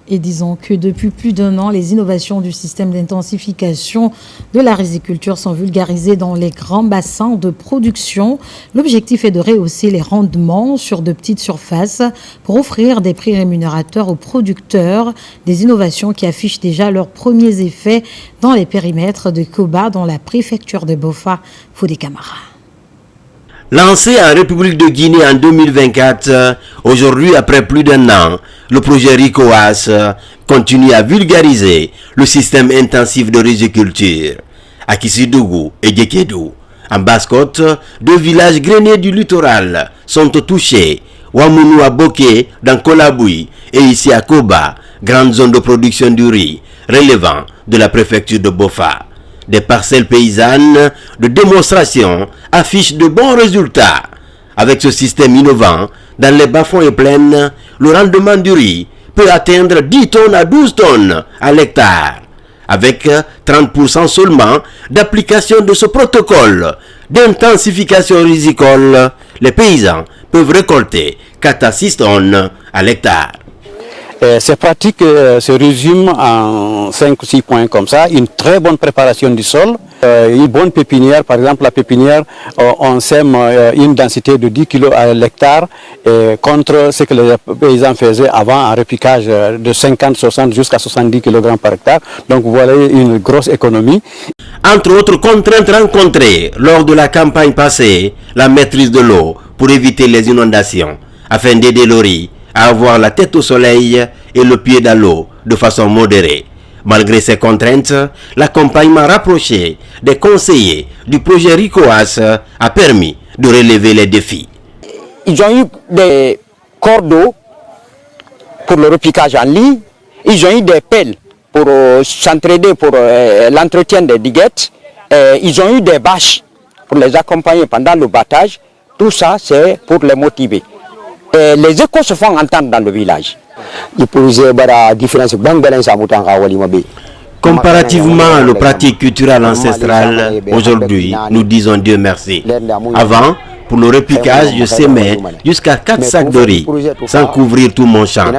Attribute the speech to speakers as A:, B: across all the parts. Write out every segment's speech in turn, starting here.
A: Et disons que depuis plus d'un an, les innovations du système d'intensification de la riziculture sont vulgarisées dans les grands bassins de production. L'objectif est de rehausser les rendements sur de petites surfaces pour offrir des prix rémunérateurs aux producteurs. Des innovations qui affichent déjà leurs premiers effets dans les périmètres de Koba, dans la préfecture de Bofa. Fodé Camara.
B: Lancé en République de Guinée en 2024, aujourd'hui après plus d'un an, le projet RICOAS continue à vulgariser le système intensif de riziculture. À Kissidougou et Djekedou, en Basse-Côte, deux villages greniers du littoral sont touchés. Wamounou à Boké dans Kolaboui et ici à Koba, grande zone de production du riz, relevant de la préfecture de Bofa. Des parcelles paysannes de démonstration affichent de bons résultats. Avec ce système innovant, dans les bas-fonds et plaines, le rendement du riz peut atteindre 10 tonnes à 12 tonnes à l'hectare. Avec 30% seulement d'application de ce protocole d'intensification rizicole, les paysans peuvent récolter 4 à 6 tonnes à l'hectare.
C: Ces pratiques se résument en 5 ou 6 points comme ça. Une très bonne préparation du sol, une bonne pépinière. Par exemple, la pépinière, on sème une densité de 10 kg à l'hectare contre ce que les paysans faisaient avant, un repiquage de 50, 60 jusqu'à 70 kg par hectare. Donc voilà une grosse économie.
B: Entre autres contraintes rencontrées lors de la campagne passée, la maîtrise de l'eau pour éviter les inondations, afin d'aider le riz à avoir la tête au soleil et le pied dans l'eau de façon modérée. Malgré ces contraintes, l'accompagnement rapproché des conseillers du projet RICOAS a permis de relever les défis.
D: Ils ont eu des cordeaux pour le repiquage en ligne, ils ont eu des pelles pour s'entraider pour l'entretien des diguettes, ils ont eu des bâches pour les accompagner pendant le battage. Tout ça, c'est pour les motiver. Et les échos se font entendre dans le village.
B: Comparativement à la pratique culturelle ancestrale, aujourd'hui, nous disons Dieu merci. Avant, pour le repiquage, je sémais jusqu'à 4 sacs de riz, sans couvrir tout mon champ.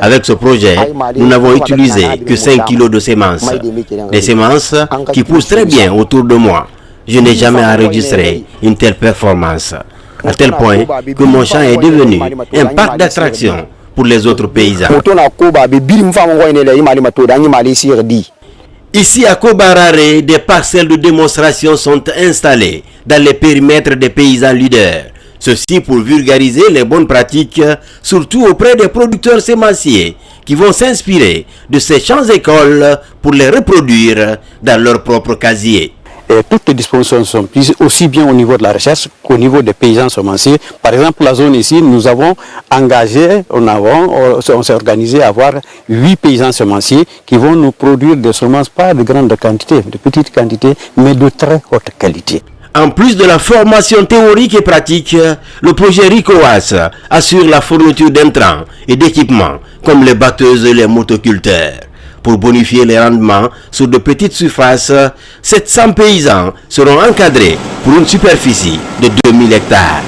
B: Avec ce projet, nous n'avons utilisé que 5 kilos de semences. Des semences qui poussent très bien autour de moi. Je n'ai jamais enregistré une telle performance. À tel point que mon champ est devenu un parc d'attraction pour les autres paysans. Ici à Kobarare, des parcelles de démonstration sont installées dans les périmètres des paysans leaders. Ceci pour vulgariser les bonnes pratiques, surtout auprès des producteurs sémenciers qui vont s'inspirer de ces champs-écoles pour les reproduire dans leur propre casier.
C: Et toutes les dispositions sont prises aussi bien au niveau de la recherche qu'au niveau des paysans semenciers. Par exemple, la zone ici, nous avons engagé, on s'est organisé à avoir 8 paysans semenciers qui vont nous produire des semences pas de grande quantité, de petite quantité, mais de très haute qualité.
B: En plus de la formation théorique et pratique, le projet RICOAS assure la fourniture d'intrants et d'équipements comme les batteuses et les motoculteurs. Pour bonifier les rendements sur de petites surfaces, 700 paysans seront encadrés pour une superficie de 2000 hectares.